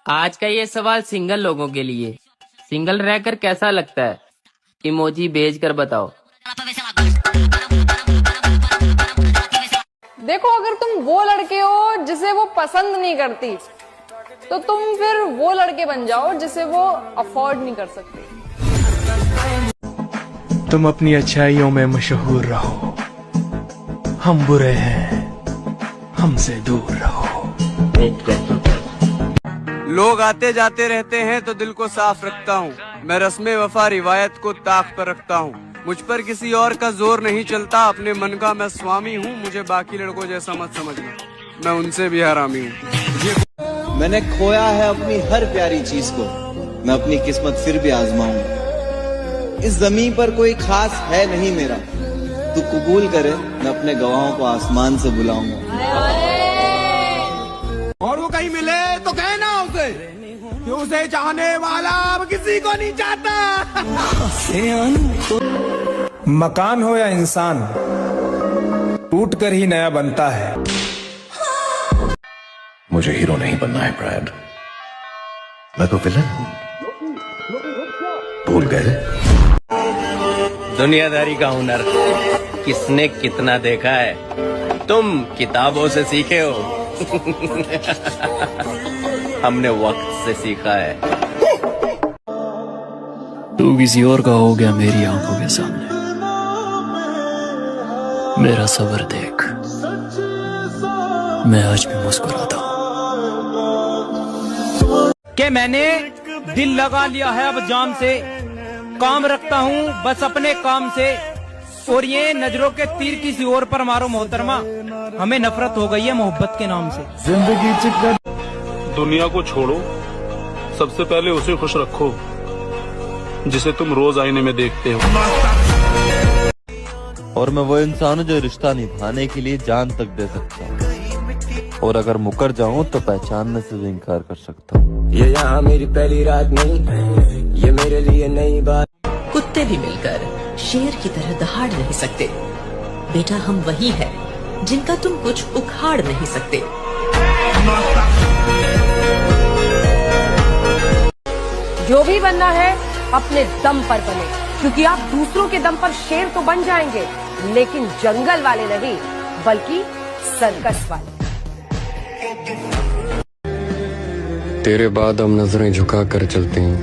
आज का ये सवाल सिंगल लोगों के लिए। सिंगल रहकर कैसा लगता है? इमोजी भेज कर बताओ। देखो, अगर तुम वो लड़के हो जिसे वो पसंद नहीं करती, तो तुम फिर वो लड़के बन जाओ जिसे वो अफोर्ड नहीं कर सकते। तुम अपनी अच्छाइयों में मशहूर रहो, हम बुरे हैं, हमसे दूर रहो। लोग आते जाते रहते हैं तो दिल को साफ रखता हूँ। मैं रस्मे वफा रिवायत को ताक पर रखता हूँ। मुझ पर किसी और का जोर नहीं चलता, अपने मन का मैं स्वामी हूँ। मुझे बाकी लड़कों जैसा मत समझना, मैं उनसे भी हरामी हूँ। मैंने खोया है अपनी हर प्यारी चीज को, मैं अपनी किस्मत फिर भी आजमाऊंगा। इस जमीन पर कोई खास है नहीं मेरा, तू कबूल करे मैं अपने गवाहों को आसमान से बुलाऊंगा। और वो कहीं मिले तो कहना उसे कि उसे चाहने वाला अब किसी को नहीं चाहता। मकान हो या इंसान, टूट कर ही नया बनता है। मुझे हीरो नहीं बनना है ब्रैड, मैं तो विलन हूँ, भूल गए? दुनियादारी का हुनर किसने कितना देखा है? तुम किताबों से सीखे हो, हमने वक्त से सीखा है। तू किसी और का हो गया मेरी आंखों के सामने, मेरा सबर देख, मैं आज भी मुस्कुराता हूँ। कि मैंने दिल लगा लिया है अब जाम से, काम रखता हूँ बस अपने काम से। और ये नजरों के तीर किसी और पर मारो मोहतरमा, हमें नफरत हो गई है मोहब्बत के नाम से। जिंदगी दुनिया को छोड़ो, सबसे पहले उसे खुश रखो जिसे तुम रोज आईने में देखते हो। और मैं वो इंसान हूँ जो रिश्ता निभाने के लिए जान तक दे सकता हूँ, और अगर मुकर जाऊँ तो पहचानने से भी इनकार कर सकता हूँ। ये यहाँ मेरी पहली रात नहीं, ये मेरे लिए नई बात। कुत्ते भी मिलकर शेर की तरह दहाड़ नहीं सकते। बेटा, हम वही है जिनका तुम कुछ उखाड़ नहीं सकते। जो भी बनना है अपने दम पर बने, क्योंकि आप दूसरों के दम पर शेर तो बन जाएंगे, लेकिन जंगल वाले नहीं, बल्कि सर्कस वाले। तेरे बाद हम नजरें झुका कर चलते हैं,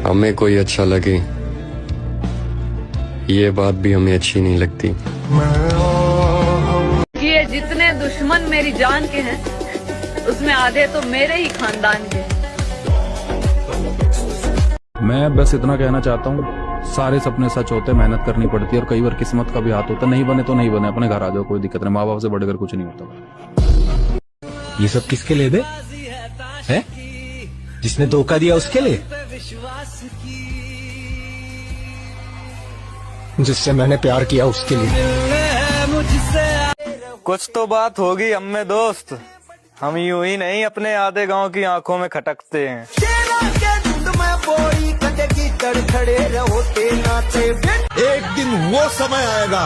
हमें कोई अच्छा लगे ये बात भी हमें अच्छी नहीं लगती। ये जितने दुश्मन मेरी जान के हैं, उसमें आधे तो मेरे ही खानदान के। मैं बस इतना कहना चाहता हूँ, सारे सपने सच होते, मेहनत करनी पड़ती है और कई बार किस्मत का भी हाथ होता है। नहीं बने तो नहीं बने, अपने घर आ जाओ, कोई दिक्कत नहीं। माँ बाप से बढ़कर कुछ नहीं होता। ये सब किसके लिए बे? है? जिसने धोखा दिया उसके लिए? जिससे मैंने प्यार किया उसके लिए। कुछ तो बात होगी हम में दोस्त, हम यूं ही नहीं अपने आधे गांव की आंखों में खटकते हैं। एक दिन वो समय आएगा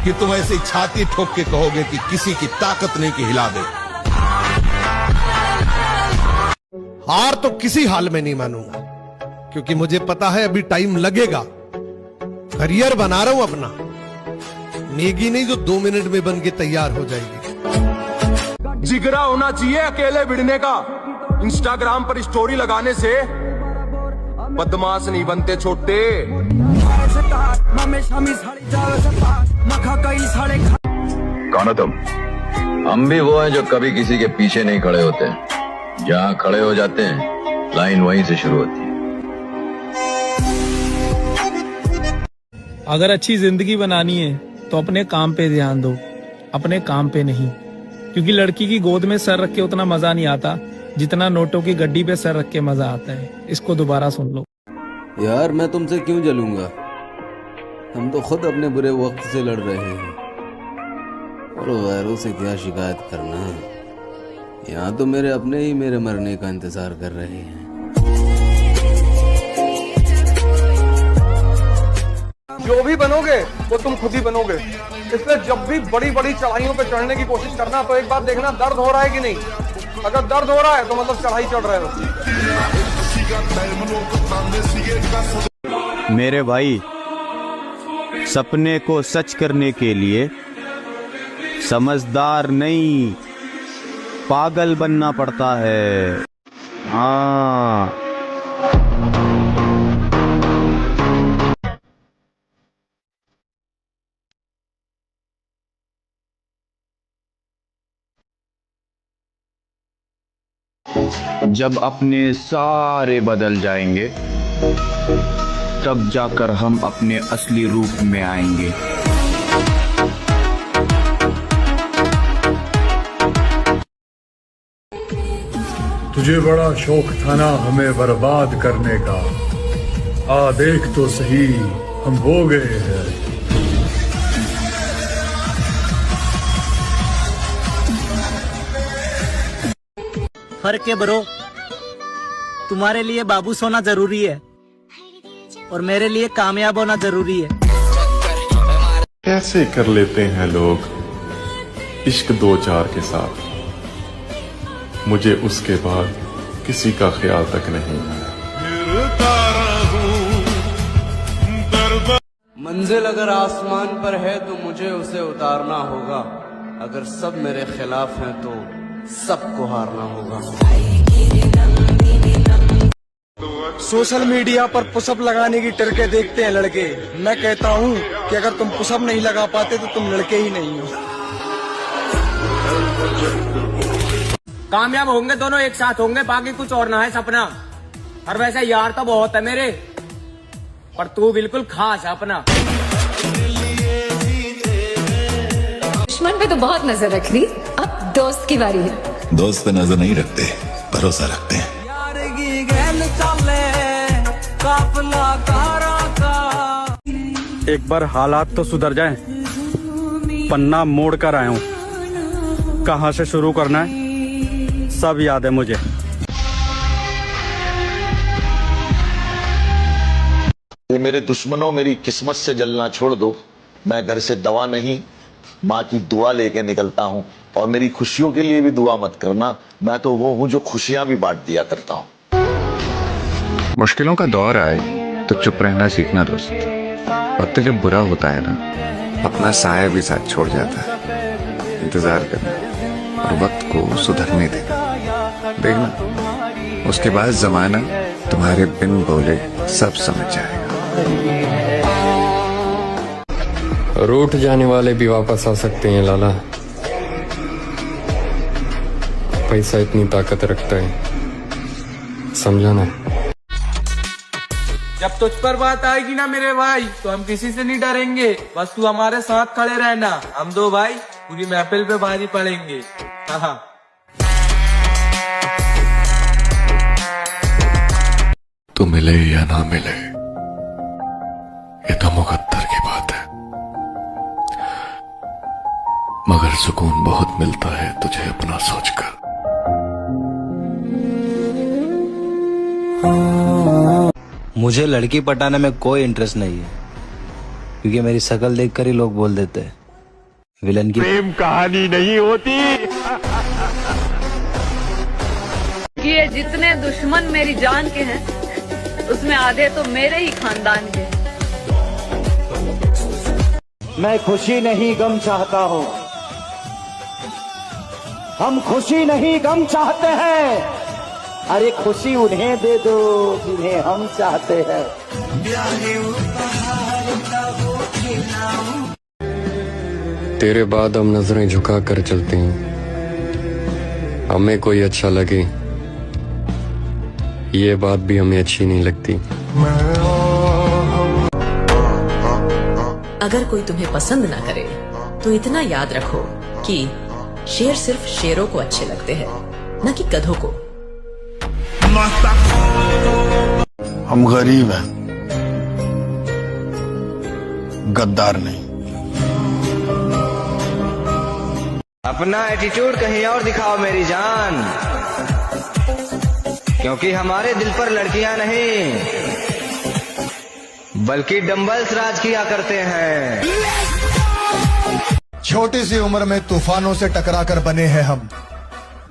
कि तुम ऐसी छाती ठोक के कहोगे कि किसी की ताकत नहीं कि हिला दे। हार तो किसी हाल में नहीं मानूंगा, क्योंकि मुझे पता है अभी टाइम लगेगा। करियर बना रहा हूं अपना, मैगी नहीं जो 2 मिनट में बन के तैयार हो जाएगी। जिगरा होना चाहिए अकेले भिड़ने का, इंस्टाग्राम पर स्टोरी लगाने से बदमाश नहीं बनते छोटे। कौन हो तुम? हम भी वो हैं जो कभी किसी के पीछे नहीं खड़े होते, जहाँ खड़े हो जाते हैं लाइन वहीं से शुरू होती है। अगर अच्छी जिंदगी बनानी है तो अपने काम पे ध्यान दो, अपने काम पे नहीं। क्योंकि लड़की की गोद में सर रख के उतना मजा नहीं आता जितना नोटों की गड्डी पे सर रख के मजा आता है। इसको दोबारा सुन लो। यार मैं तुमसे क्यों जलूंगा, हम तो खुद अपने बुरे वक्त से लड़ रहे हैं, और गैरों से क्या शिकायत करना है। यहाँ तो मेरे अपने ही मेरे मरने का इंतजार कर रहे हैं। जो भी बनोगे वो तुम खुद ही बनोगे, इसलिए जब भी बड़ी बड़ी चढ़ाइयों पे चढ़ने की कोशिश करना तो एक बात देखना, दर्द हो रहा है कि नहीं। अगर दर्द हो रहा है तो मतलब चढ़ाई चढ़ रहे हो। मेरे भाई, सपने को सच करने के लिए समझदार नहीं, पागल बनना पड़ता है। हाँ, जब अपने सारे बदल जाएंगे तब जाकर हम अपने असली रूप में आएंगे। तुझे बड़ा शौक था ना हमें बर्बाद करने का, आ देख तो सही हम हो गए हैं। फर्क है ब्रो, तुम्हारे लिए बाबू सोना जरूरी है और मेरे लिए कामयाब होना जरूरी है। कैसे कर लेते हैं लोग इश्क दो चार के साथ, मुझे उसके बाद किसी का ख्याल तक नहीं है। मंजिल अगर आसमान पर है तो मुझे उसे उतारना होगा, अगर सब मेरे खिलाफ हैं तो सबको हारना होगा। सोशल मीडिया पर पुशअप लगाने की ट्रिकें देखते हैं लड़के। मैं कहता हूँ कि अगर तुम पुशअप नहीं लगा पाते तो तुम लड़के ही नहीं हो। कामयाब होंगे दोनों एक साथ होंगे, बाकी कुछ और ना है सपना। और वैसे यार तो बहुत है मेरे, पर तू बिल्कुल खास है अपना। दुश्मन पे तो बहुत नजर रख ली, अब दोस्त की बारी है। दोस्त पे नजर नहीं रखते, भरोसा रखते हैं। एक बार हालात तो सुधर जाएं, पन्ना मोड़ कर आया हूँ। कहाँ से शुरू करना है सब याद है मुझे। मेरे दुश्मनों, मेरी किस्मत से जलना छोड़ दो। मैं घर से दवा नहीं, माँ की दुआ लेके निकलता हूँ। और मेरी खुशियों के लिए भी दुआ मत करना, मैं तो वो हूँ जो खुशियां भी बांट दिया करता हूँ। मुश्किलों का दौर आए तो चुप रहना सीखना दोस्त। वक्त जब बुरा होता है ना, अपना साया भी साथ छोड़ जाता है। इंतजार करना और वक्त को सुधरने देना, देखना उसके बाद जमाना तुम्हारे बिन बोले सब समझ जाएगा। रूठ जाने वाले भी वापस आ सकते हैं लाला, पैसा इतनी ताकत रखता है, समझा ना। जब तुझ पर बात आएगी ना मेरे भाई, तो हम किसी से नहीं डरेंगे। बस तू हमारे साथ खड़े रहना, हम दो भाई पूरी महफिल पे भारी पड़ेंगे। हाँ, तू मिले या ना मिले, ये तो मुकद्दर की बात है, मगर सुकून बहुत मिलता है तुझे अपना सोचकर। मुझे लड़की पटाने में कोई इंटरेस्ट नहीं है, क्योंकि मेरी शक्ल देखकर ही लोग बोल देते हैं विलन की प्रेम कहानी नहीं होती। ये जितने दुश्मन मेरी जान के हैं, उसमें आधे तो मेरे ही खानदान के हैं। मैं खुशी नहीं गम चाहता हूँ, हम खुशी नहीं गम चाहते हैं। अरे खुशी उन्हें दे दो जिन्हें हम चाहते हैं। तेरे बाद हम नजरें झुका कर चलते हैं, हमें कोई अच्छा लगे ये बात भी हमें अच्छी नहीं लगती। अगर कोई तुम्हें पसंद ना करे तो इतना याद रखो कि शेर सिर्फ शेरों को अच्छे लगते हैं, न कि गधों को। हम गरीब हैं, गद्दार नहीं। अपना एटीट्यूड कहीं और दिखाओ मेरी जान, क्योंकि हमारे दिल पर लड़कियां नहीं बल्कि डंबल्स राज किया करते हैं। छोटी सी उम्र में तूफानों से टकराकर बने हैं हम,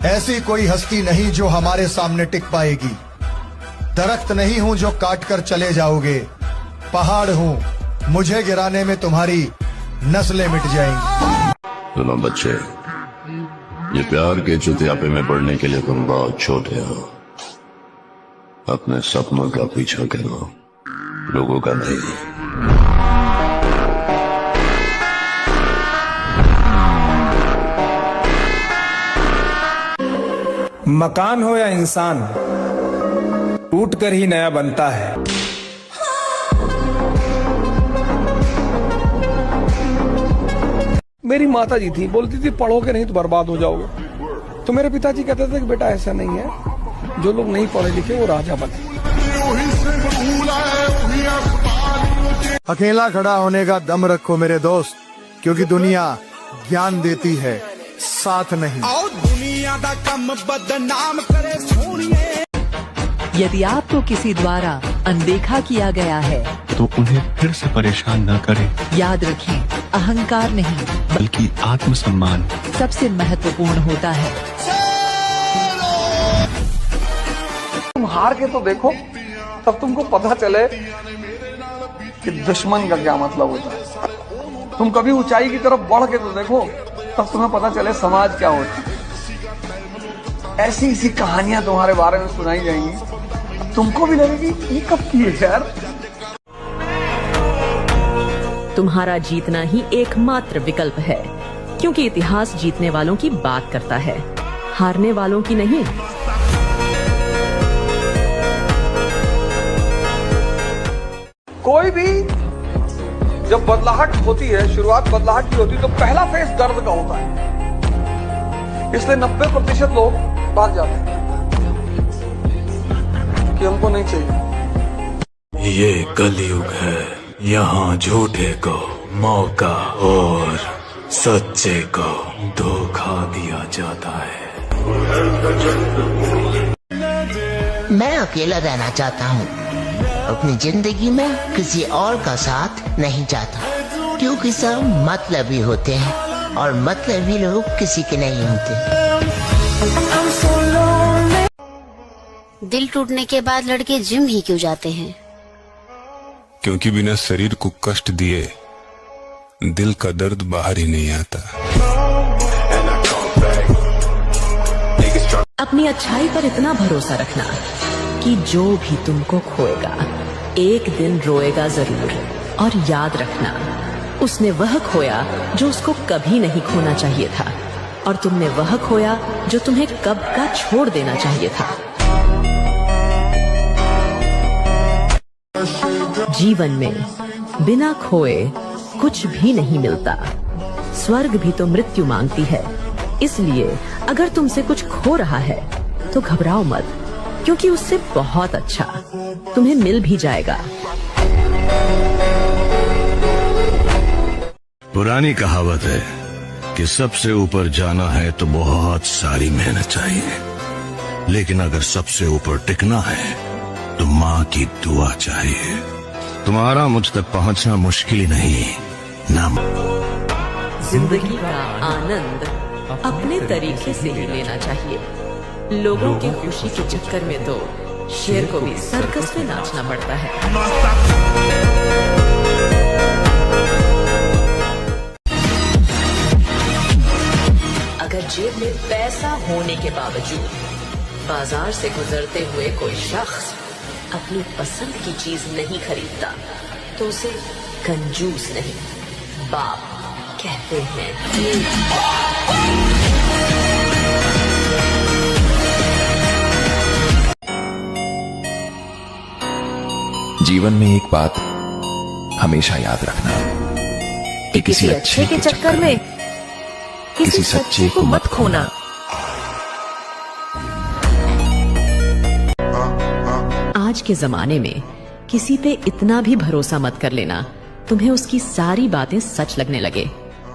ऐसी कोई हस्ती नहीं जो हमारे सामने टिक पाएगी। दरख्त नहीं हूं जो काट कर चले जाओगे, पहाड़ हूं, मुझे गिराने में तुम्हारी नस्लें मिट जाएंगी। सुनो बच्चे, ये प्यार के चुतियापे में पड़ने के लिए तुम बहुत छोटे हो। अपने सपनों का पीछा करो, लोगों का नहीं। मकान हो या इंसान, टूट कर ही नया बनता है। मेरी माता जी थी, बोलती थी पढ़ोगे नहीं तो बर्बाद हो जाओगे। तो मेरे पिताजी कहते थे कि बेटा ऐसा नहीं है, जो लोग नहीं पढ़े लिखे वो राजा बने। अकेला खड़ा होने का दम रखो मेरे दोस्त, क्योंकि दुनिया ज्ञान देती है, साथ नहीं। दुनिया दा कम बदनाम करे सोनिए। यदि आपको किसी द्वारा अनदेखा किया गया है तो उन्हें फिर से परेशान न करें। याद रखें, अहंकार नहीं बल्कि आत्मसम्मान सबसे महत्वपूर्ण होता है। तुम हार के तो देखो, तब तुमको पता चले कि दुश्मन का क्या मतलब होता है। तुम कभी ऊंचाई की तरफ बढ़ के तो देखो, तब तुम्हें पता चले समाज क्या होता है। ऐसी ऐसी कहानियां तुम्हारे बारे में सुनाई जाएंगी, तुमको भी लगेगी ये कब की है यार। तुम्हारा जीतना ही एकमात्र विकल्प है, क्योंकि इतिहास जीतने वालों की बात करता है, हारने वालों की नहीं। कोई भी जब बदलाहट होती है, शुरुआत बदलाहट की होती है, तो पहला फेस दर्द का होता है। इसलिए 90% लोग भाग जाते हैं कि हमको नहीं चाहिए। ये कलयुग है, यहाँ झूठे को मौका और सच्चे को धोखा दिया जाता है। मैं अकेला रहना चाहता हूँ, अपनी जिंदगी में किसी और का साथ नहीं चाहता, क्योंकि सब मतलबी होते हैं और मतलबी लोग किसी के नहीं होते। दिल टूटने के बाद लड़के जिम ही क्यों जाते हैं? क्योंकि बिना शरीर को कष्ट दिए दिल का दर्द बाहर ही नहीं आता। अपनी अच्छाई पर इतना भरोसा रखना कि जो भी तुमको खोएगा एक दिन रोएगा जरूर, और याद रखना उसने वह खोया जो उसको कभी नहीं खोना चाहिए था, और तुमने वह खोया जो तुम्हें कब का छोड़ देना चाहिए था। जीवन में बिना खोए कुछ भी नहीं मिलता। स्वर्ग भी तो मृत्यु मांगती है। इसलिए अगर तुमसे कुछ खो रहा है तो घबराओ मत, क्योंकि उससे बहुत अच्छा तुम्हें मिल भी जाएगा। पुरानी कहावत है कि सबसे ऊपर जाना है तो बहुत सारी मेहनत चाहिए, लेकिन अगर सबसे ऊपर टिकना है तो माँ की दुआ चाहिए। तुम्हारा मुझ तक पहुँचना मुश्किल नहीं ना। जिंदगी का आनंद अपने तरीके से ही लेना चाहिए। लोगों की खुशी के चक्कर में तो शेर को भी सर्कस में नाचना पड़ता है। अगर जेब में पैसा होने के बावजूद बाजार से गुजरते हुए कोई शख्स अपनी पसंद की चीज नहीं खरीदता तो उसे कंजूस नहीं, बाप कहते हैं। जीवन में एक बात हमेशा याद रखना कि किसी अच्छे के चक्कर में किसी सच्चे को मत खोना। आज के जमाने में किसी पे इतना भी भरोसा मत कर लेना तुम्हें उसकी सारी बातें सच लगने लगे,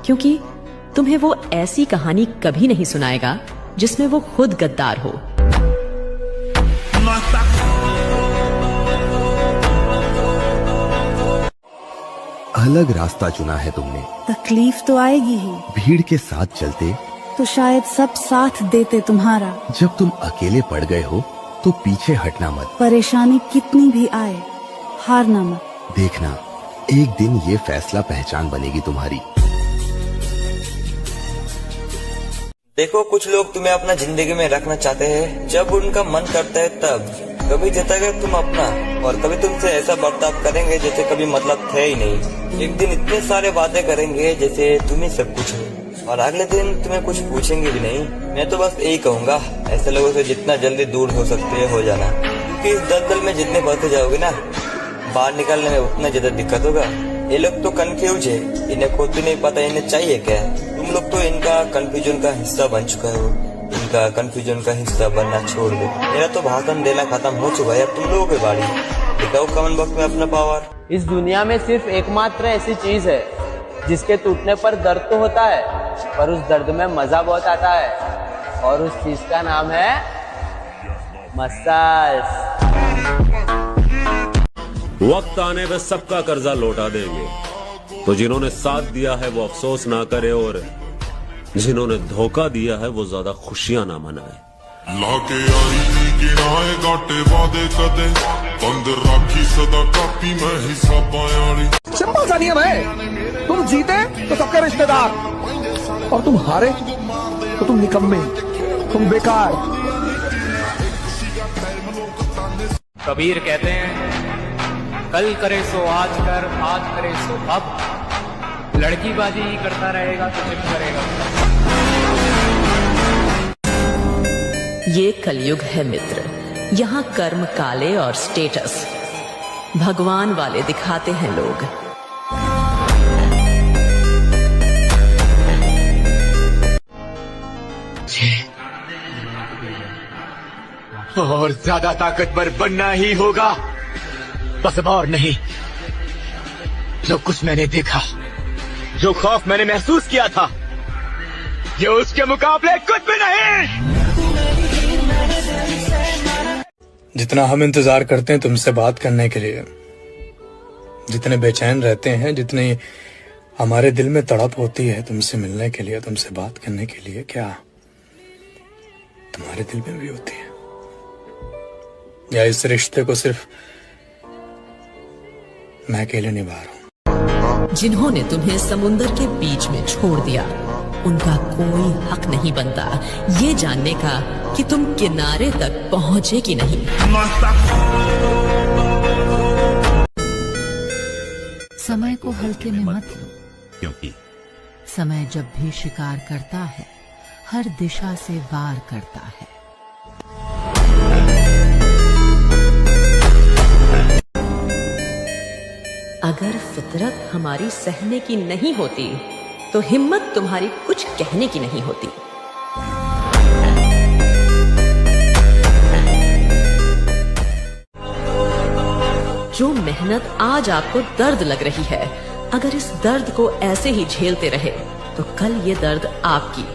क्योंकि तुम्हें वो ऐसी कहानी कभी नहीं सुनाएगा जिसमें वो खुद गद्दार हो। अलग रास्ता चुना है तुमने, तकलीफ तो आएगी ही। भीड़ के साथ चलते तो शायद सब साथ देते तुम्हारा। जब तुम अकेले पड़ गए हो तो पीछे हटना मत। परेशानी कितनी भी आए हारना मत। देखना एक दिन ये फैसला पहचान बनेगी तुम्हारी। देखो कुछ लोग तुम्हें अपना जिंदगी में रखना चाहते हैं जब उनका मन करता है तब। कभी जताओगे तुम अपना और कभी तुमसे ऐसा बर्ताव करेंगे जैसे कभी मतलब थे ही नहीं। एक दिन इतने सारे बातें करेंगे जैसे तुम ही सब कुछ हो और अगले दिन तुम्हें कुछ पूछेंगे भी नहीं। मैं तो बस यही कहूँगा ऐसे लोगों से जितना जल्दी दूर हो सकते हो जाना, क्योंकि इस दलदल में जितने बढ़ते जाओगे ना बाहर निकलने में उतना ज्यादा दिक्कत होगा। ये लोग तो कंफ्यूज है, इन्हें खुद भी नहीं पता इन्हें चाहिए क्या। तुम लोग तो इनका कंफ्यूजन का हिस्सा बन चुका हो, इनका कंफ्यूजन का हिस्सा बनना छोड़ दो। मेरा तो भाषण देना खत्म हो चुका है, अब तुम लोगों की बारी। दिखाओ कमेंट बॉक्स में अपना पावर। इस दुनिया में सिर्फ एकमात्र ऐसी चीज है जिसके टूटने पर दर्द तो होता है पर उस दर्द में मजा बहुत आता है और उस चीज का नाम है मसाज। वक्त आने पे सबका कर्जा लौटा देंगे, तो जिन्होंने साथ दिया है वो अफसोस ना करे और जिन्होंने धोखा दिया है वो ज्यादा खुशियां ना मनाए। लाके यारी गिनाए गाटे वादे कदे बंद राखी सदा कापी में हिसाब आयाली। सिंपल सा नियम है, तुम जीते तो सबके रिश्तेदार और तुम हारे तो तुम निकम्मे, तुम बेकार। कबीर कहते हैं कल करे सो आज कर, आज करे सो अब। लड़कीबाजी करता रहेगा तो चिप करेगा। ये कलयुग है मित्र, यहाँ कर्म काले और स्टेटस भगवान वाले दिखाते हैं लोग। और ज्यादा ताकतवर बनना ही होगा, बस अब और नहीं। जो कुछ मैंने देखा, जो खौफ मैंने महसूस किया था, ये उसके मुकाबले कुछ भी नहीं। जितना हम इंतजार करते हैं तुमसे बात करने के लिए, जितने बेचैन रहते हैं, जितनी हमारे दिल में तड़प होती है तुमसे मिलने के लिए, तुमसे बात करने के लिए, क्या तुम्हारे दिल में भी होती है? या इस रिश्ते को सिर्फ मैं अकेले निभा रहा हूं? जिन्होंने तुम्हें समुंदर के बीच में छोड़ दिया उनका कोई हक नहीं बनता ये जानने का कि तुम किनारे तक पहुंचे कि नहीं। समय को हल्के में मत लो, क्योंकि समय जब भी शिकार करता है हर दिशा से वार करता है। अगर फितरत हमारी सहने की नहीं होती तो हिम्मत तुम्हारी कुछ कहने की नहीं होती। जो मेहनत आज आपको दर्द लग रही है, अगर इस दर्द को ऐसे ही झेलते रहे तो कल ये दर्द आपकी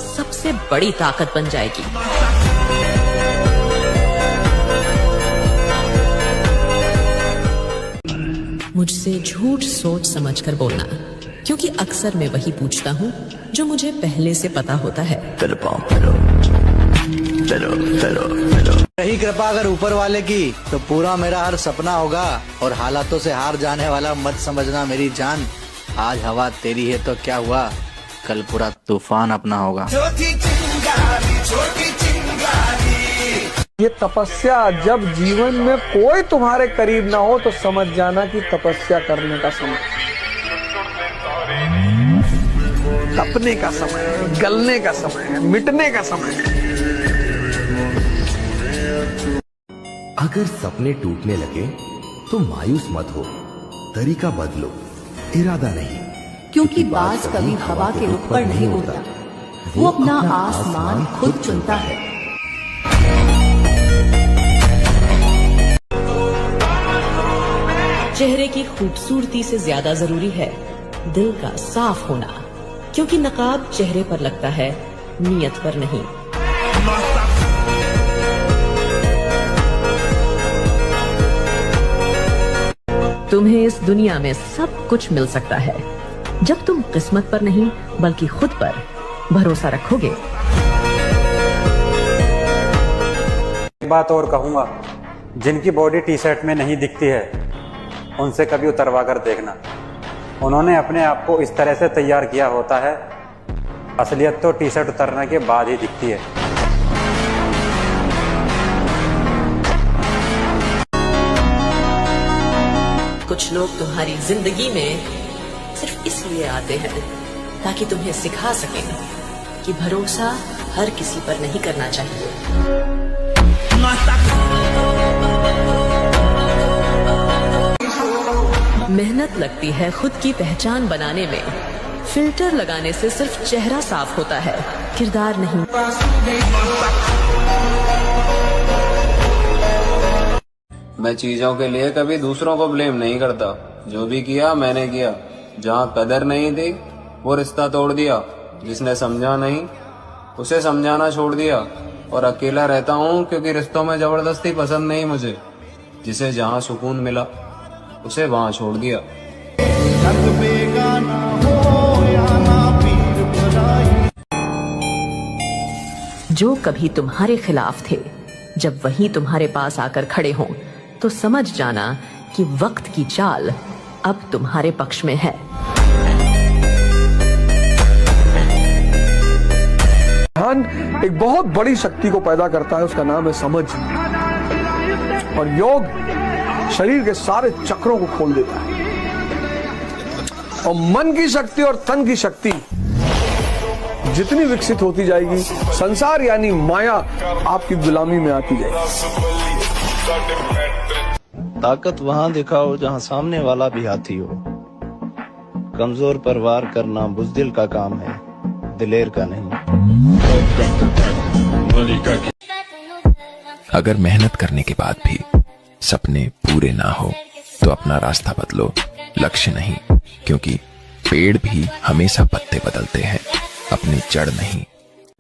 सबसे बड़ी ताकत बन जाएगी। मुझसे झूठ सोच समझकर बोलना, क्योंकि अक्सर मैं वही पूछता हूँ जो मुझे पहले से पता होता है। रही कृपा अगर ऊपर वाले की तो पूरा मेरा हर सपना होगा, और हालातों से हार जाने वाला मत समझना मेरी जान। आज हवा तेरी है तो क्या हुआ, कल पूरा तूफान अपना होगा। छोटी ये तपस्या, जब जीवन में कोई तुम्हारे करीब ना हो तो समझ जाना कि तपस्या करने का समय, तपने का समय है, गलने का समय है, मिटने का समय है। अगर सपने टूटने लगे तो मायूस मत हो, तरीका बदलो, इरादा नहीं। क्योंकि बाज कभी हवा के रुख पर नहीं उड़ता, वो अपना आसमान खुद चुनता है। चेहरे की खूबसूरती से ज्यादा जरूरी है दिल का साफ होना, क्योंकि नकाब चेहरे पर लगता है, नियत पर नहीं। तुम्हें इस दुनिया में सब कुछ मिल सकता है जब तुम किस्मत पर नहीं बल्कि खुद पर भरोसा रखोगे? एक बात और कहूंगा, जिनकी बॉडी टी शर्ट में नहीं दिखती है उनसे कभी उतरवा कर देखना। उन्होंने अपने आप को इस तरह से तैयार किया होता है, असलियत तो टी शर्ट उतरने के बाद ही दिखती है। कुछ लोग तुम्हारी जिंदगी में सिर्फ इसलिए आते हैं ताकि तुम्हें सिखा सकें कि भरोसा हर किसी पर नहीं करना चाहिए। मेहनत लगती है खुद की पहचान बनाने में। फिल्टर लगाने से सिर्फ चेहरा साफ होता है, किरदार नहीं। मैं चीजों के लिए कभी दूसरों को ब्लेम नहीं करता। जो भी किया मैंने किया। जहाँ कदर नहीं थी वो रिश्ता तोड़ दिया। जिसने समझा नहीं उसे समझाना छोड़ दिया। और अकेला रहता हूँ क्योंकि रिश्तों में जबरदस्ती पसंद नहीं मुझे। जिसे जहाँ सुकून मिला उसे वहाँ छोड़ दिया। जो कभी तुम्हारे खिलाफ थे, जब वही तुम्हारे पास आकर खड़े हों, तो समझ जाना कि वक्त की चाल अब तुम्हारे पक्ष में है। ध्यान एक बहुत बड़ी शक्ति को पैदा करता है, उसका नाम है समझ। और योग शरीर के सारे चक्रों को खोल देता है। और मन की शक्ति और तन की शक्ति जितनी विकसित होती जाएगी, संसार यानी माया आपकी गुलामी में आती जाएगी। ताकत वहां दिखाओ जहां सामने वाला भी हाथी हो। कमजोर पर वार करना बुज़दिल का काम है, दिलेर का नहीं। अगर मेहनत करने के बाद भी सपने पूरे ना हो तो अपना रास्ता बदलो, लक्ष्य नहीं। क्योंकि पेड़ भी हमेशा पत्ते बदलते हैं, अपनी जड़ नहीं।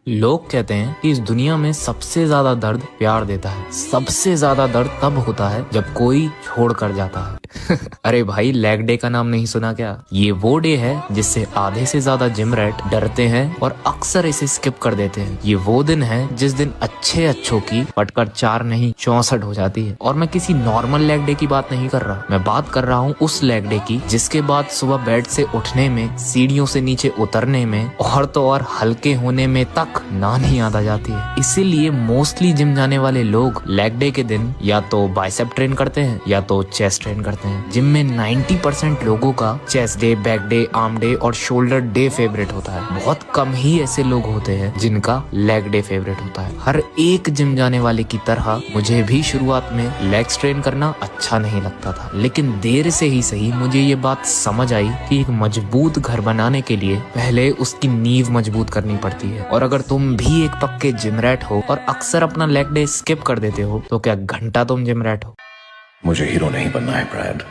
लोग कहते हैं कि इस दुनिया में सबसे ज्यादा दर्द प्यार देता है। सबसे ज्यादा दर्द तब होता है जब कोई छोड़ कर जाता है। अरे भाई, लेग डे का नाम नहीं सुना क्या? ये वो डे है जिससे आधे से ज्यादा जिम रैट डरते हैं और अक्सर इसे स्किप कर देते हैं। ये वो दिन है जिस दिन अच्छों की पटकर 4 नहीं 64 हो जाती है। और मैं किसी नॉर्मल लेग डे की बात नहीं कर रहा, मैं बात कर रहा हूँ उस लेग डे की जिसके बाद सुबह बेड से उठने में, सीढ़ियों से नीचे उतरने में और तो और हल्के होने में तक नान ही याद आ जाती है। इसीलिए मोस्टली जिम जाने वाले लोग लेग डे के दिन या तो बाइसेप ट्रेन करते हैं या तो चेस्ट ट्रेन करते हैं। जिम में 90% लोगों का chest day, back day, arm day और शोल्डर डे फेवरेट होता है। बहुत कम ही ऐसे लोग होते हैं जिनका लेग डे फेवरेट होता है। हर एक जिम जाने वाले की तरह मुझे भी शुरुआत में लेग ट्रेन करना अच्छा नहीं लगता था, लेकिन देर से ही सही मुझे ये बात समझ आई कि एक मजबूत घर बनाने के लिए पहले उसकी नींव मजबूत करनी पड़ती है। और अगर तुम भी एक पक्के जिम रैट हो और अक्सर अपना लेग डे स्किप कर देते हो तो क्या घंटा तुम जिम रैट हो? मुझे हीरो नहीं बनना है ब्रैड,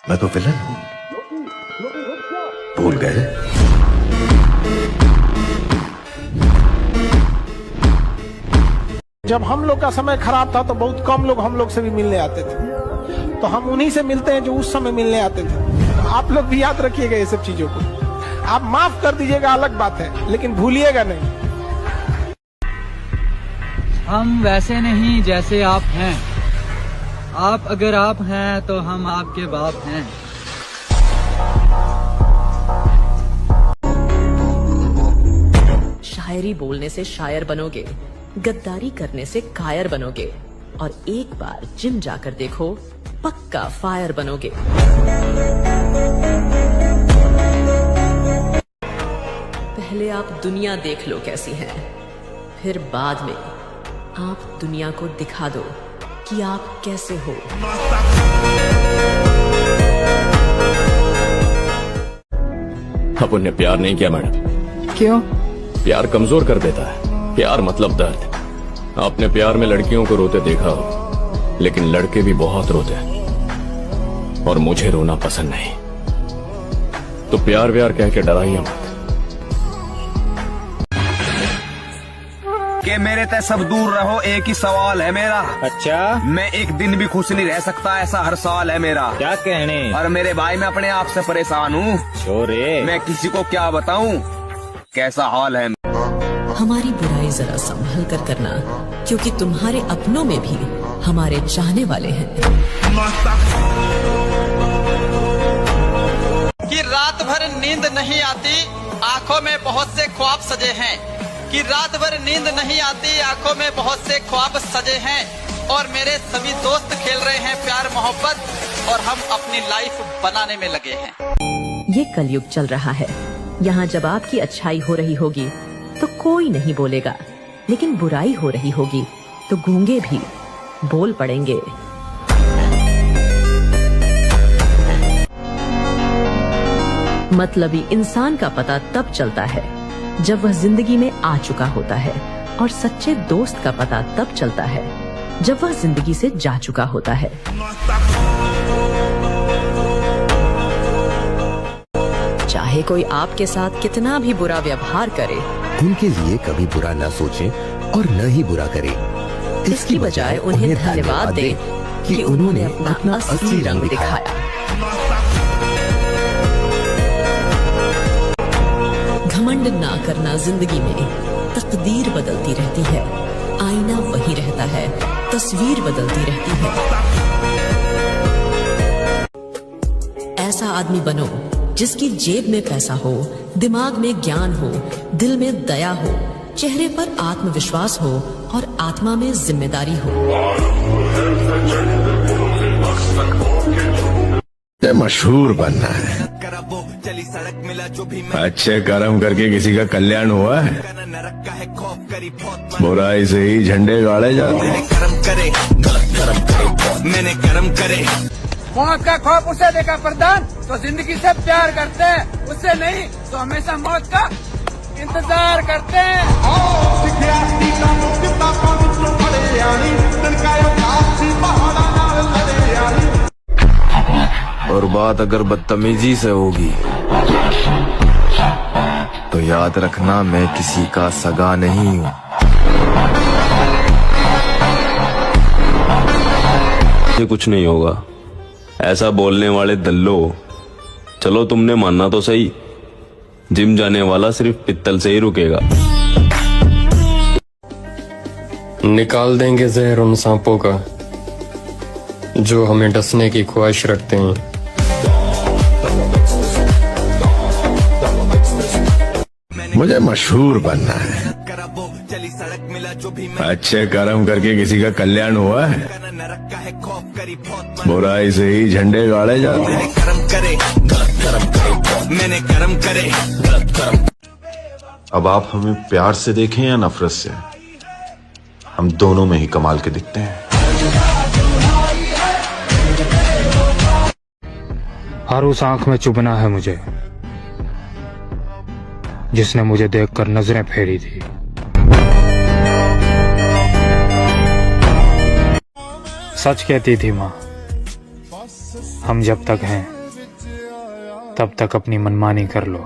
मैं तो विलन हूं। भूल गए? जब हम लोग का समय खराब था तो बहुत कम लोग हम लोग से भी मिलने आते थे, तो हम उन्हीं से मिलते हैं जो उस समय मिलने आते थे। आप लोग भी याद रखिएगा ये सब चीजों को। आप माफ कर दीजिएगा अलग बात है, लेकिन भूलिएगा नहीं। हम वैसे नहीं जैसे आप हैं। आप अगर आप हैं तो हम आपके बाप हैं। शायरी बोलने से शायर बनोगे, गद्दारी करने से कायर बनोगे, और एक बार जिम जाकर देखो, पक्का फायर बनोगे। पहले आप दुनिया देख लो कैसी है, फिर बाद में आप दुनिया को दिखा दो कि आप कैसे हो। अपन ने प्यार नहीं किया मैडम। क्यों? प्यार कमजोर कर देता है। प्यार मतलब दर्द। आपने प्यार में लड़कियों को रोते देखा हो, लेकिन लड़के भी बहुत रोते हैं और मुझे रोना पसंद नहीं। तो प्यार व्यार कह के डराइए मत। कि मेरे ते सब दूर रहो, एक ही सवाल है मेरा। अच्छा? मैं एक दिन भी खुश नहीं रह सकता, ऐसा हर साल है मेरा। क्या कहने? और मेरे भाई मैं अपने आप से परेशान हूँ। छोरे, मैं किसी को क्या बताऊँ। कैसा हाल है। हमारी बुराई जरा संभल कर करना, क्योंकि तुम्हारे अपनों में भी हमारे चाहने वाले हैं। कि रात भर नींद नहीं आती, आंखों में बहुत से ख्वाब सजे हैं। कि रात भर नींद नहीं आती, आंखों में बहुत से ख्वाब सजे हैं। और मेरे सभी दोस्त खेल रहे हैं प्यार मोहब्बत, और हम अपनी लाइफ बनाने में लगे हैं। ये कलयुग चल रहा है। यहाँ जब आपकी अच्छाई हो रही होगी तो कोई नहीं बोलेगा, लेकिन बुराई हो रही होगी तो गूंगे भी बोल पड़ेंगे। मतलबी इंसान का पता तब चलता है जब वह जिंदगी में आ चुका होता है, और सच्चे दोस्त का पता तब चलता है जब वह जिंदगी से जा चुका होता है। चाहे कोई आपके साथ कितना भी बुरा व्यवहार करे, उनके लिए कभी बुरा न सोचें और न ही बुरा करें। इसकी बजाय उन्हें धन्यवाद दें कि उन्होंने अपना असली रंग दिखाया। घमंड ना करना जिंदगी में, तकदीर बदलती रहती है, आईना वही रहता है, तस्वीर बदलती रहती है। ऐसा आदमी बनो जिसकी जेब में पैसा हो, दिमाग में ज्ञान हो, दिल में दया हो, चेहरे पर आत्मविश्वास हो और आत्मा में जिम्मेदारी हो। मशहूर बनना है, अच्छे कर्म करके किसी का कल्याण हुआ है, बुराई से ही झंडे गाड़े जाते हैं। मैंने कर्म करे। मौत का खौफ उसे देखा प्रधान तो जिंदगी से प्यार करते हैं, उससे नहीं तो हमेशा मौत का इंतजार करते हैं। और बात अगर बदतमीजी से होगी तो याद रखना मैं किसी का सगा नहीं हूँ। ये कुछ नहीं होगा, ऐसा बोलने वाले दल्लो। चलो तुमने मानना तो सही, जिम जाने वाला सिर्फ पित्तल से ही रुकेगा। निकाल देंगे जहर उन सांपों का जो हमें डसने की ख्वाहिश रखते हैं। मुझे मशहूर बनना है, अच्छे कर्म करके किसी का कल्याण हुआ है, बुराई से ही झंडे गाड़े जाते हैं। मैंने कर्म करे। अब आप हमें प्यार से देखें या नफरत से, हम दोनों में ही कमाल के दिखते हैं। हर उस आंख में चुभना है मुझे जिसने मुझे देखकर नजरें फेरी थी। सच कहती थी माँ, हम जब तक हैं तब तक अपनी मनमानी कर लो।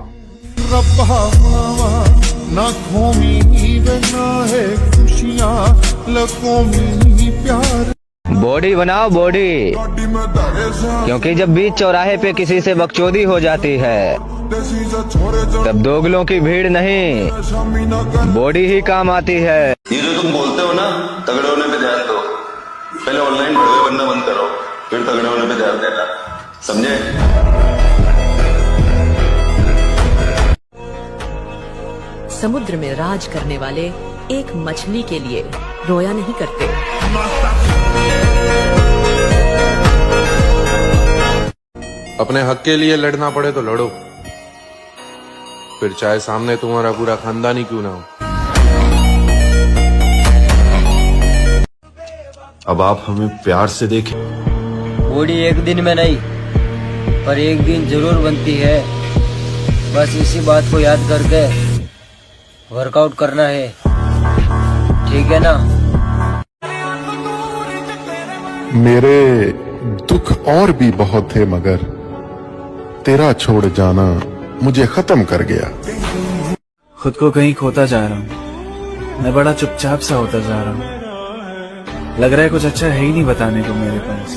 बॉडी बनाओ बॉडी, क्योंकि जब बीच चौराहे पे किसी से बकचोदी हो जाती है तब दोगलों की भीड़ नहीं, बॉडी ही काम आती है। ये जो तुम बोलते हो ना तगड़े होने पे ध्यान दो, पहले ऑनलाइन भड़वे बनना बंद करो, फिर तगड़े होने पे ध्यान देना, समझे? समुद्र में राज करने वाले एक मछली के लिए रोया नहीं करते। अपने हक के लिए लड़ना पड़े तो लड़ो, फिर चाहे सामने तुम्हारा पूरा खानदान ही क्यों ना हो। अब आप हमें प्यार से देखें। बॉडी एक दिन में नहीं पर एक दिन जरूर बनती है, बस इसी बात को याद करके वर्कआउट करना है, ठीक है ना? मेरे दुख और भी बहुत थे, मगर तेरा छोड़ जाना मुझे खत्म कर गया। खुद को कहीं खोता जा रहा हूँ, मैं बड़ा चुपचाप सा होता जा रहा हूँ। लग रहा है कुछ अच्छा है ही नहीं बताने को मेरे पास।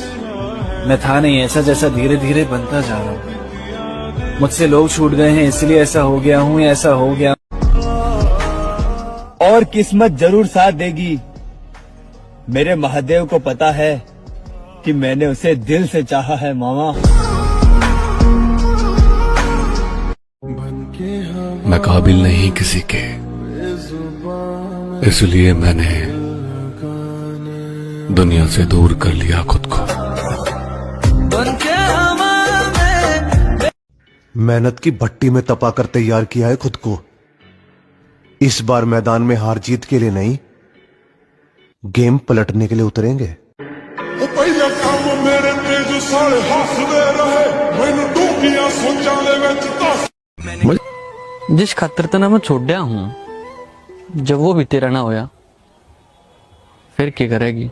मैं था नहीं ऐसा जैसा धीरे धीरे बनता जा रहा हूँ। मुझसे लोग छूट गए हैं इसलिए ऐसा हो गया हूँ, ऐसा हो गया। और किस्मत जरूर साथ देगी। मेरे महादेव को पता है कि मैंने उसे दिल से चाहा है मामा। मैं काबिल नहीं किसी के, इसलिए मैंने दुनिया से दूर कर लिया खुद को। मेहनत की भट्टी में तपा कर तैयार किया है खुद को। इस बार मैदान में हार जीत के लिए नहीं, गेम पलटने के लिए उतरेंगे। जिस खातर तना मैं छोड़िया हूँ, जब वो भी तेरा ना होया फिर क्या करेगी?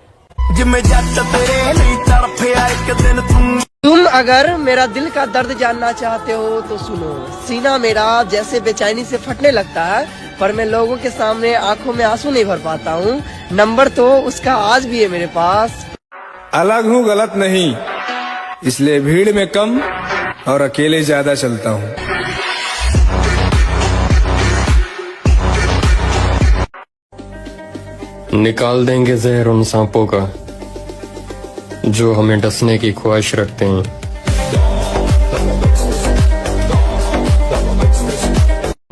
तुम अगर मेरा दिल का दर्द जानना चाहते हो तो सुनो। सीना मेरा जैसे बेचैनी से फटने लगता है, पर मैं लोगों के सामने आंखों में आंसू नहीं भर पाता हूँ। नंबर तो उसका आज भी है मेरे पास। अलग हूँ गलत नहीं, इसलिए भीड़ में कम और अकेले ज्यादा चलता हूँ। निकाल देंगे जहर उन सांपों का जो हमें डसने की ख्वाहिश रखते हैं।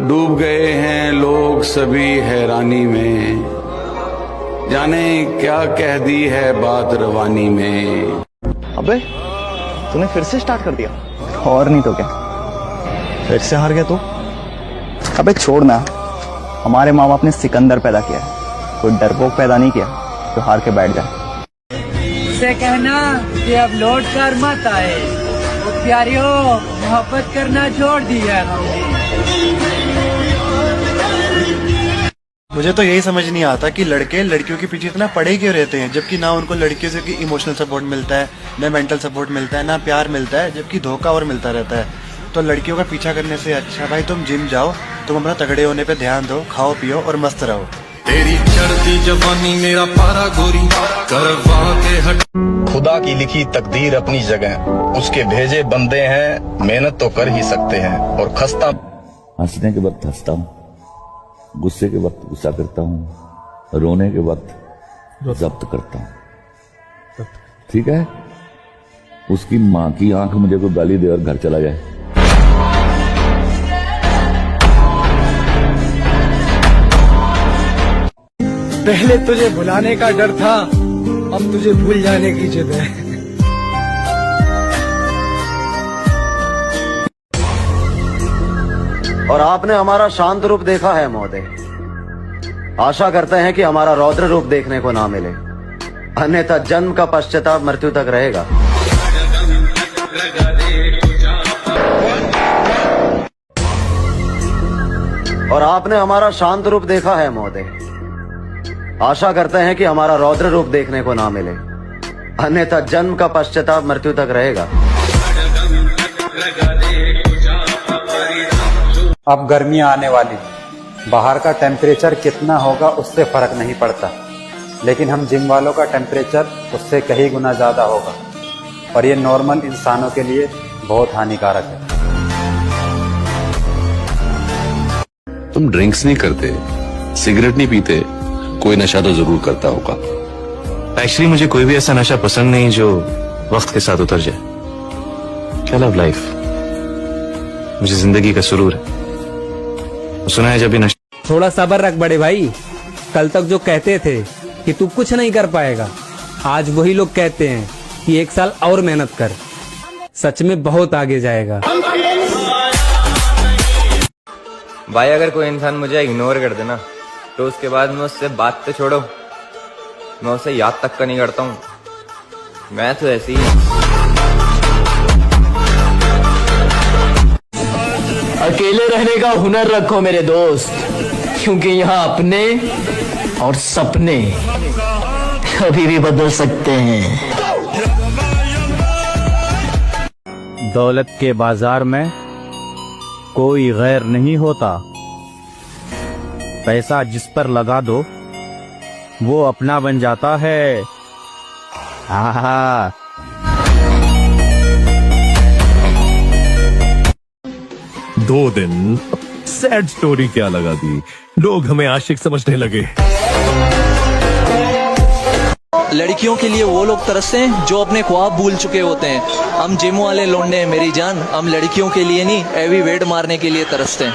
डूब गए हैं लोग सभी हैरानी में, जाने क्या कह दी है बात रवानी में। अबे तूने फिर से स्टार्ट कर दिया। और नहीं तो क्या, फिर से हार गया तू। अबे छोड़ ना, हमारे माँ बाप ने सिकंदर पैदा किया है, कोई डरपोक पैदा नहीं किया तो हार के बैठ जाए। से कहना कि अब लौट कर मत आए, वो प्यारियों मोहब्बत करना छोड़ दिया। मुझे तो यही समझ नहीं आता कि लड़के लड़कियों के पीछे इतना पड़े क्यों रहते हैं, जबकि ना उनको लड़कियों से इमोशनल सपोर्ट मिलता है, ना मेंटल सपोर्ट मिलता है, ना प्यार मिलता है, जबकि धोखा और मिलता रहता है। तो लड़कियों का पीछा करने से अच्छा भाई तुम जिम जाओ, तुम अपना तगड़े होने पे ध्यान दो, खाओ पियो और मस्त रहो। तेरी चढ़ती जवानी मेरा पारा गोरी करवा के हट। खुदा की लिखी तकदीर अपनी जगह, उसके भेजे बंदे हैं, मेहनत तो कर ही सकते हैं। और खस्ता हंसने के वक्त हंसता हूँ, गुस्से के वक्त गुस्सा करता हूँ, रोने के वक्त जब्त करता हूँ। ठीक है, उसकी माँ की आंख मुझे कोई गाली दे और घर चला जाए। पहले तुझे भुलाने का डर था, अब तुझे भूल जाने की जिद है। और आपने हमारा शांत रूप देखा है महोदय। आशा करते हैं कि हमारा रौद्र रूप देखने को ना मिले, अन्यथा जन्म का पश्चाताप मृत्यु तक रहेगा। और आपने हमारा शांत रूप देखा है महोदय। आशा करते हैं कि हमारा रौद्र रूप देखने को ना मिले, अन्यथा जन्म का पश्चाताप मृत्यु तक रहेगा। अब गर्मियां आने वाली, बाहर का टेम्परेचर कितना होगा उससे फर्क नहीं पड़ता, लेकिन हम जिम वालों का टेम्परेचर उससे कहीं गुना ज्यादा होगा, और ये नॉर्मल इंसानों के लिए बहुत हानिकारक है। तुम ड्रिंक्स नहीं करते, सिगरेट नहीं पीते, कोई नशा तो जरूर करता होगा। एक्चुअली मुझे कोई भी ऐसा नशा पसंद नहीं जो वक्त के साथ उतर जाए। क्या लव लाइफ, मुझे जिंदगी का सुरूर है। सुना है जब भी नशा। थोड़ा सब्र रख बड़े भाई, कल तक जो कहते थे कि तू कुछ नहीं कर पाएगा, आज वही लोग कहते हैं कि 1 साल और मेहनत कर, सच में बहुत आगे जाएगा। भाई अगर कोई इंसान मुझे इग्नोर कर देना तो उसके बाद मैं उससे बात तो छोड़ो, मैं उसे याद तक का नहीं करता हूँ। मैं तो ऐसी ही अकेले रहने का हुनर रखो मेरे दोस्त, क्योंकि यहाँ अपने और सपने कभी भी बदल सकते हैं। दौलत के बाजार में कोई गैर नहीं होता, पैसा जिस पर लगा दो वो अपना बन जाता है। हाँ। 2 दिन सैड स्टोरी क्या लगा दी, लोग हमें आशिक समझने लगे। लड़कियों के लिए वो लोग तरसते हैं जो अपने ख्वाब भूल चुके होते हैं। हम जिम वाले लौंडे हैं मेरी जान, हम लड़कियों के लिए नहीं हैवी वेट मारने के लिए तरसते हैं।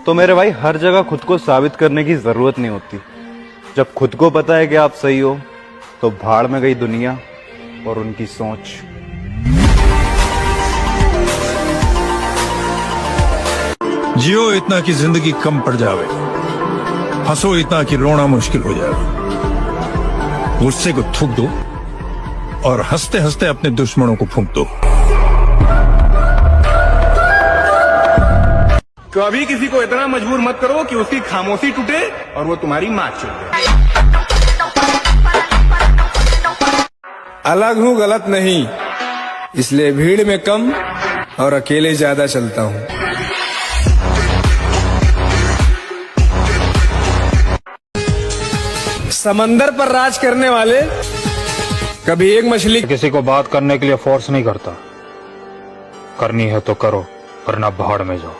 तो मेरे भाई हर जगह खुद को साबित करने की जरूरत नहीं होती। जब खुद को पता है कि आप सही हो तो भाड़ में गई दुनिया और उनकी सोच। जियो इतना कि जिंदगी कम पड़ जावे, हंसो इतना कि रोना मुश्किल हो जाए। गुस्से को थूक दो और हंसते हंसते अपने दुश्मनों को फूंक दो। तो अभी किसी को इतना मजबूर मत करो कि उसकी खामोशी टूटे और वो तुम्हारी मां चुन ले। अलग हूं गलत नहीं, इसलिए भीड़ में कम और अकेले ज्यादा चलता हूं। समंदर पर राज करने वाले कभी एक मछली किसी को बात करने के लिए फोर्स नहीं करता। करनी है तो करो, वरना भाड़ में जाओ,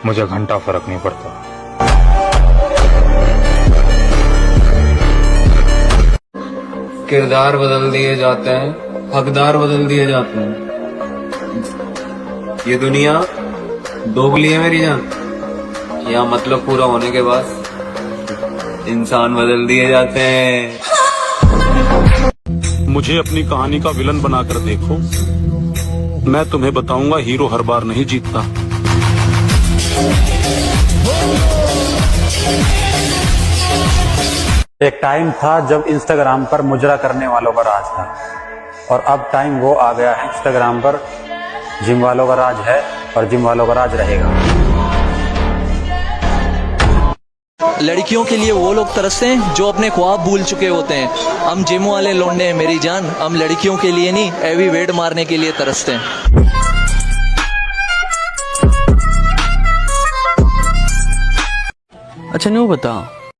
मुझे घंटा फर्क नहीं पड़ता। किरदार बदल दिए जाते हैं, हकदार बदल दिए जाते हैं। ये दुनिया दोगली है मेरी जान, यहाँ मतलब पूरा होने के बाद इंसान बदल दिए जाते हैं। मुझे अपनी कहानी का विलन बनाकर देखो, मैं तुम्हें बताऊंगा हीरो हर बार नहीं जीतता। एक टाइम था जब इंस्टाग्राम पर मुजरा करने वालों का राज था, और अब टाइम वो आ गया है इंस्टाग्राम पर जिम वालों का राज है और जिम वालों का राज रहेगा। लड़कियों के लिए वो लोग तरसते हैं जो अपने ख्वाब भूल चुके होते हैं। हम जिम वाले लौंडे हैं मेरी जान, हम लड़कियों के लिए नहीं हैवी वेट मारने के लिए तरसते हैं। अच्छा न्यू बता,